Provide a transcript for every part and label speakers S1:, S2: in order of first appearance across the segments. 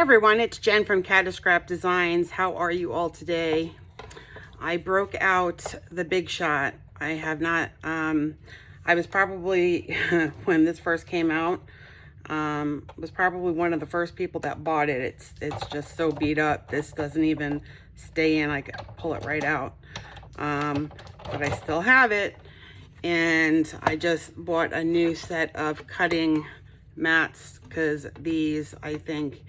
S1: everyone, it's Jen from Catascrapdesigns. How are you all today? I broke out the Big Shot. I have not, I was probably, when this first came out, was probably one of the first people that bought it. It's just so beat up. This doesn't even stay in. I can pull it right out. But I still have it. And I just bought a new set of cutting mats because these, I think,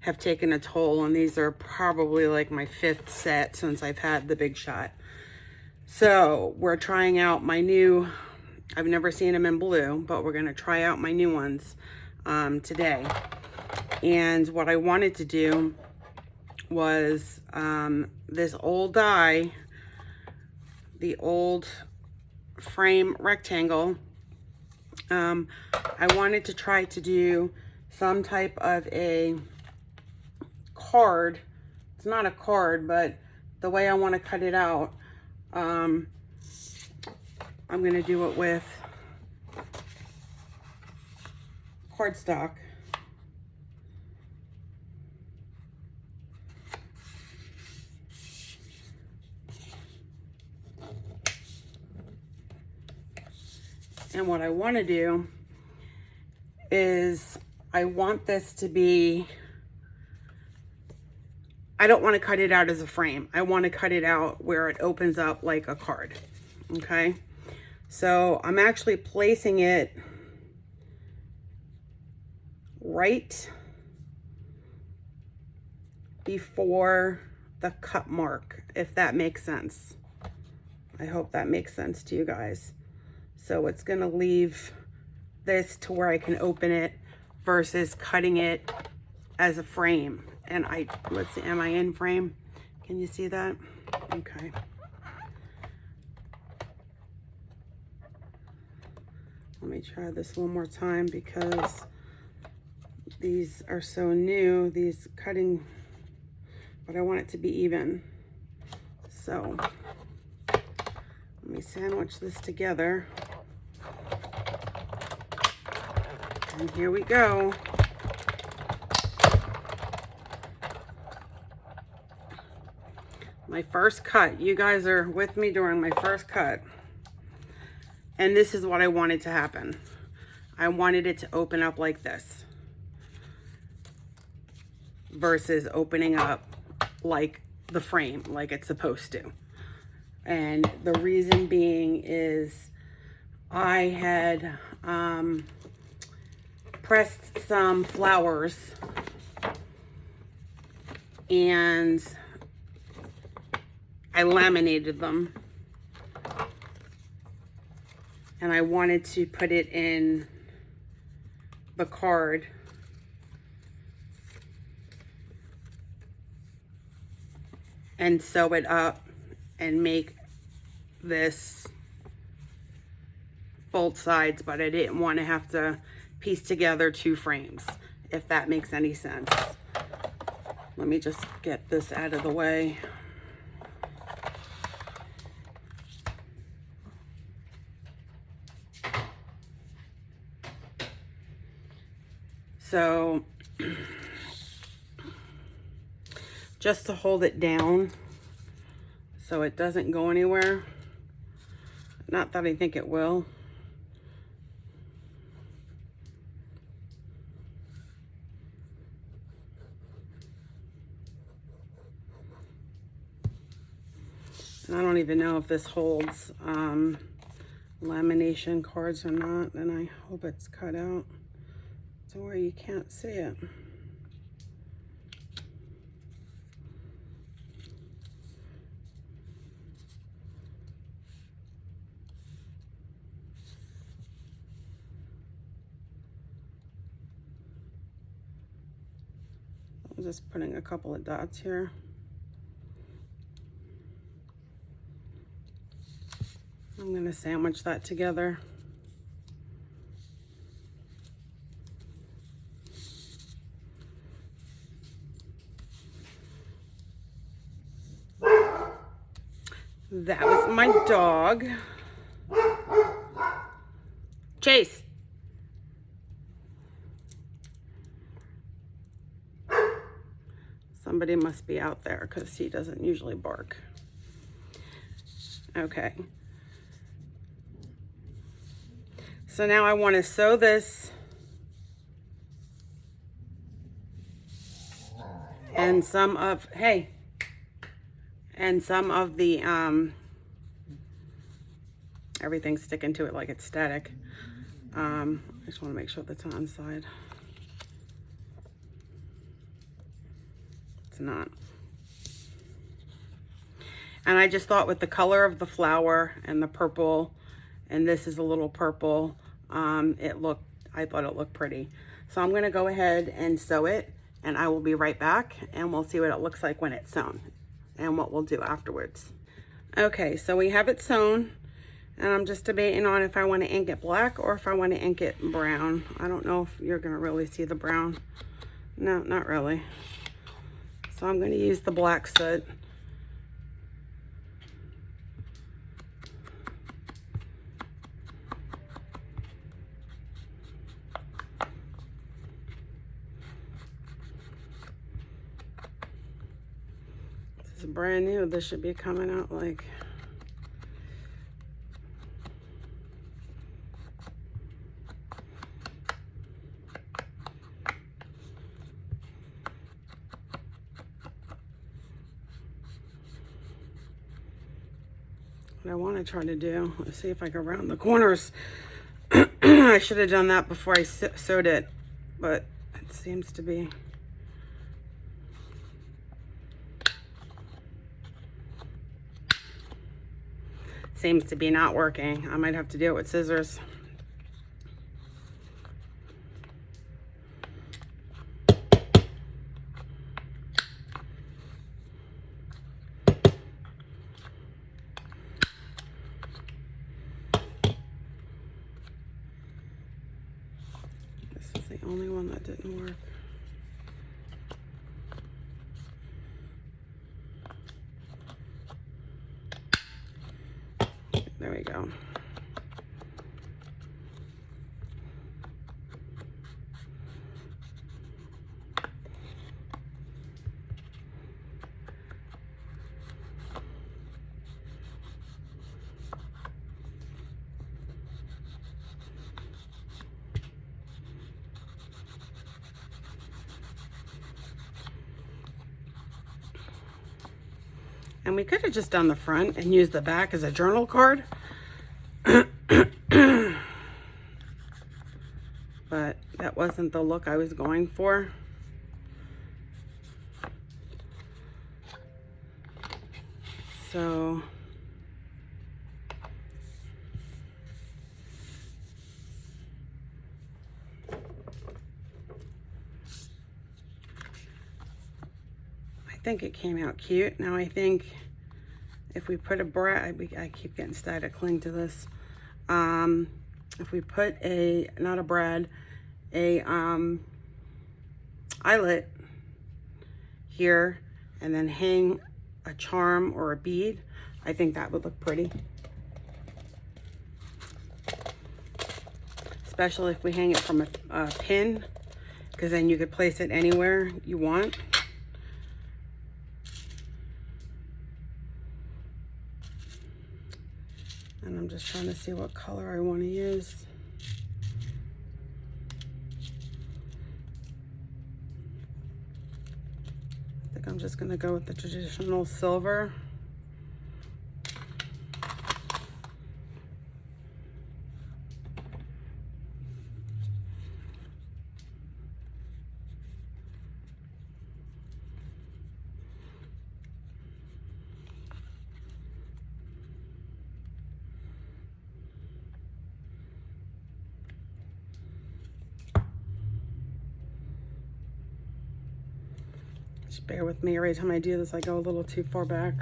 S1: have taken a toll, and these are probably like my 5th set since I've had the Big Shot. So we're trying out my new, I've never seen them in blue, but we're gonna try out my new ones today. And what I wanted to do was this old die, the old frame rectangle, I wanted to try to do some type of a card. It's not a card, but the way I want to cut it out, I'm going to do it with cardstock. And what I want to do is I want this to be, I don't want to cut it out as a frame. I want to cut it out where it opens up like a card. Okay. So I'm actually placing it right before the cut mark, if that makes sense. I hope that makes sense to you guys. So it's going to leave this to where I can open it versus cutting it as a frame. And let's see, am I in frame? Can you see that? Okay. Let me try this one more time because these are so new, these cutting, but I want it to be even. So let me sandwich this together. And here we go. My first cut. You guys are with me during my first cut. And this is what I wanted to happen. I wanted it to open up like this versus opening up like the frame, like it's supposed to. And the reason being is I had pressed some flowers and I laminated them, and I wanted to put it in the card and sew it up and make this both sides, but I didn't want to have to piece together 2 frames, if that makes any sense. Let me just get this out of the way. So just to hold it down so it doesn't go anywhere. Not that I think it will. And I don't even know if this holds lamination cards or not, and I hope it's cut out to where you can't see it. I'm just putting a couple of dots here. I'm going to sandwich that together. That was my dog. Chase. Somebody must be out there because he doesn't usually bark. Okay. So now I want to sew this and some of, hey, and some of the, everything's sticking to it like it's static. I just want to make sure that's on the side. It's not. And I just thought with the color of the flower and the purple, and this is a little purple, I thought it looked pretty. So I'm gonna go ahead and sew it, and I will be right back, and we'll see what it looks like when it's sewn and what we'll do afterwards. Okay, so we have it sewn, and I'm just debating on if I want to ink it black or if I want to ink it brown. I don't know if you're gonna really see the brown. No, not really. So I'm gonna use the black soot. This is brand new. This should be coming out like, what I want to try to do. Let's see if I can round the corners. I should have done that before I sewed it, but it seems to be. Seems to be not working. I might have to do it with scissors. This is the only one that didn't work. There we go. And we could have just done the front and used the back as a journal card. But that wasn't the look I was going for. So I think it came out cute. Now I think if we put a brad, I keep getting started to cling to this. If we put a, not a brad, a eyelet here and then hang a charm or a bead, I think that would look pretty. Especially if we hang it from a pin, because then you could place it anywhere you want. And I'm just trying to see what color I want to use. I think I'm just going to go with the traditional silver. Just bear with me, every time I do this I go a little too far back.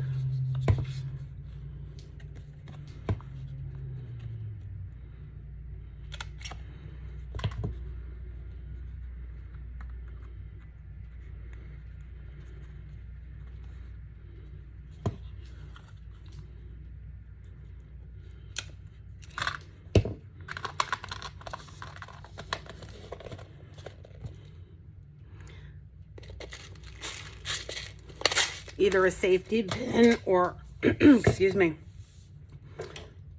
S1: either a safety pin or, excuse me,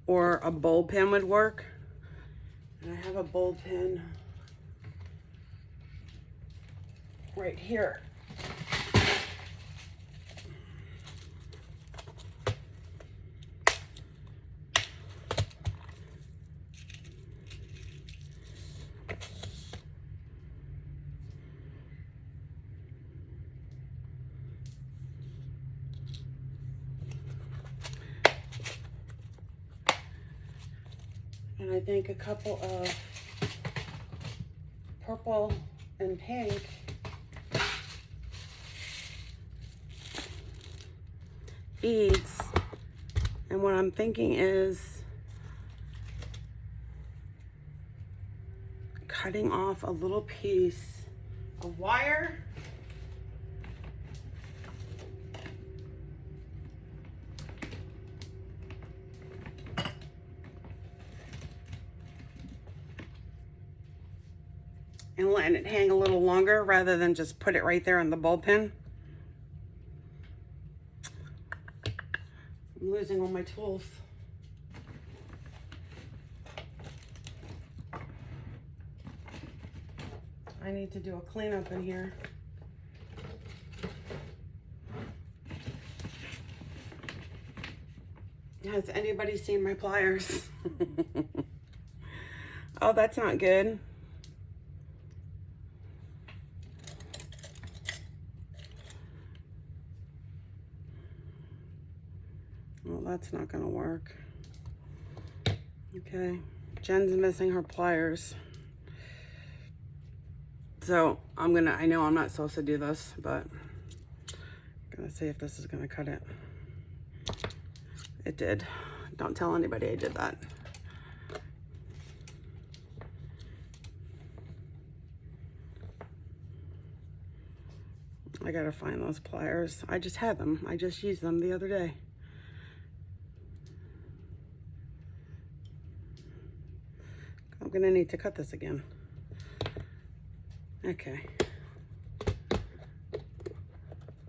S1: or a bowl pin would work. And I have a bowl pin right here. And I think a couple of purple and pink beads. And what I'm thinking is cutting off a little piece of wire. And letting it hang a little longer rather than just put it right there on the ball pin. I'm losing all my tools. I need to do a cleanup in here. Has anybody seen my pliers? Oh, that's not good. Well, that's not gonna work. Okay, Jen's missing her pliers. So I know I'm not supposed to do this, but I'm gonna see if this is gonna cut it. It did. Don't tell anybody I did that. I gotta find those pliers. I just had them. I just used them the other day. I'm gonna need to cut this again. Okay.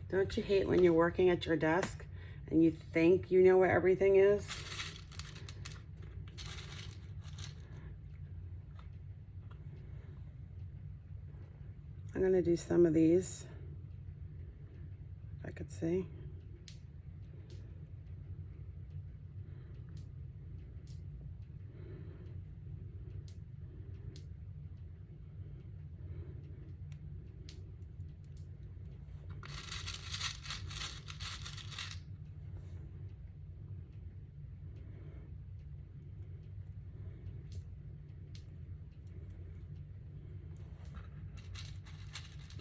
S1: Don't you hate when you're working at your desk and you think you know where everything is? I'm gonna do some of these, if I could see.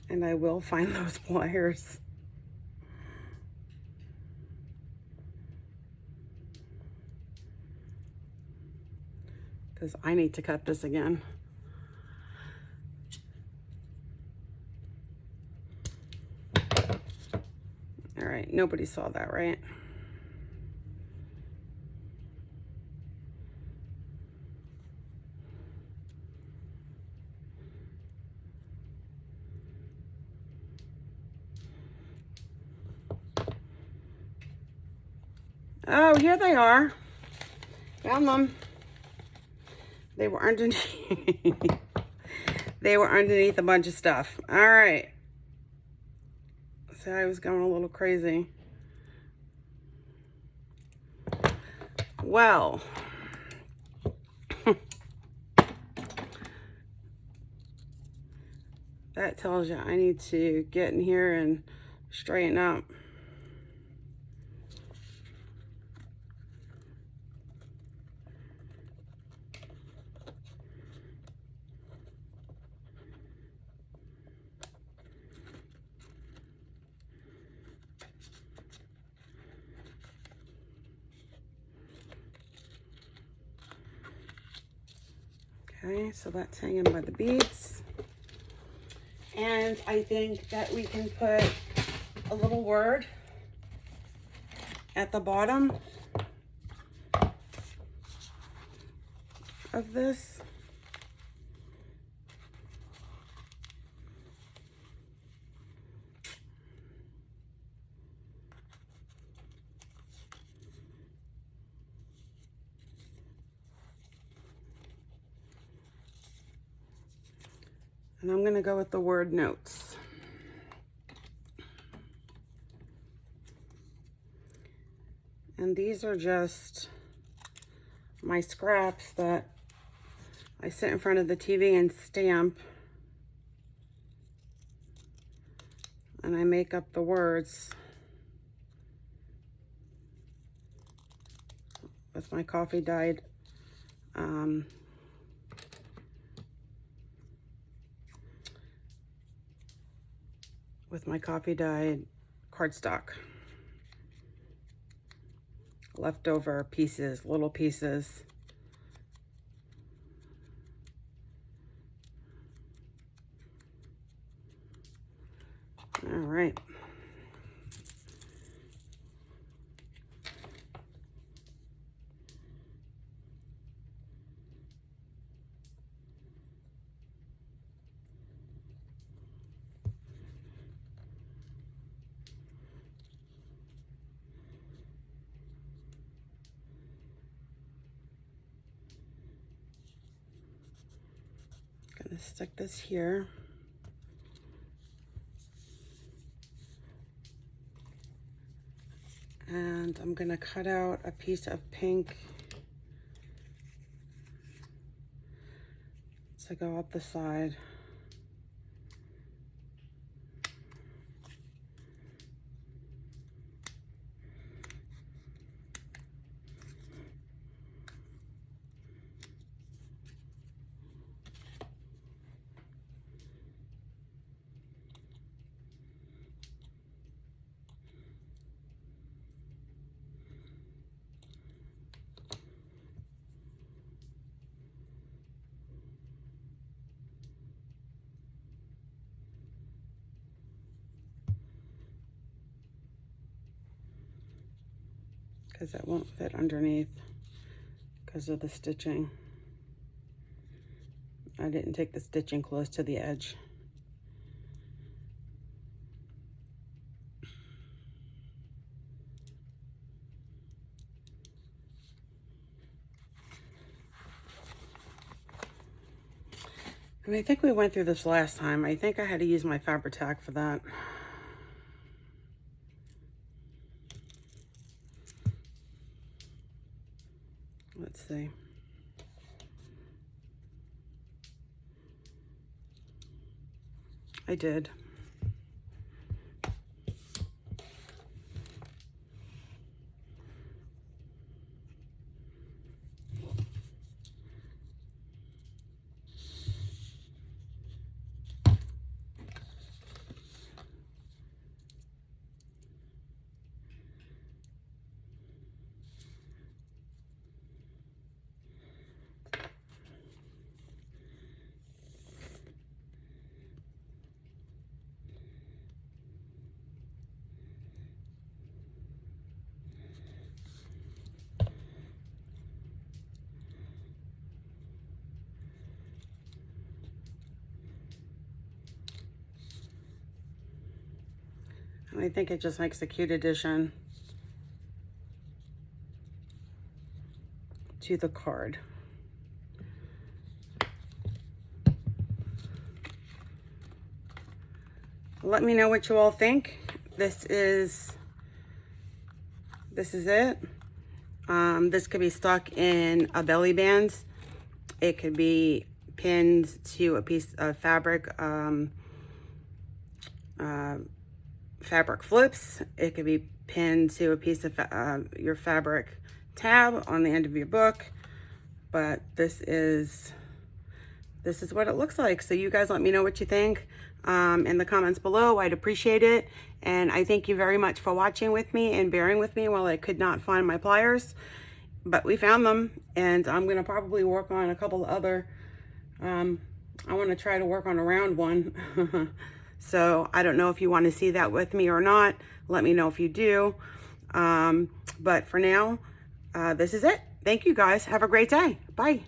S1: And I will find those pliers. Because I need to cut this again. All right, nobody saw that, right? Oh, here they are. Found them. They were underneath. They were underneath a bunch of stuff. All right. So I was going a little crazy. Well. That tells you I need to get in here and straighten up. Okay, so that's hanging by the beads. And I think that we can put a little word at the bottom of this. And I'm gonna go with the word notes. And these are just my scraps that I sit in front of the TV and stamp. And I make up the words with my coffee dyed cardstock. Leftover pieces, little pieces. All right. Gonna stick this here. And I'm gonna cut out a piece of pink to go up the side. Because it won't fit underneath because of the stitching. I didn't take the stitching close to the edge. And I think we went through this last time. I think I had to use my Fabri-Tac for that. Let's see. I did. And I think it just makes a cute addition to the card. Let me know what you all think. This is it. This could be stuck in a belly band. It could be pinned to a piece of fabric, fabric flips. It could be pinned to a piece of your fabric tab on the end of your book. But this is what it looks like. So you guys let me know what you think in the comments below. I'd appreciate it. And I thank you very much for watching with me and bearing with me while I could not find my pliers. But we found them, and I'm gonna probably work on a couple other, I wanna try to work on a round one. So I don't know if you wanna see that with me or not. Let me know if you do. But for now, this is it. Thank you guys. Have a great day. Bye.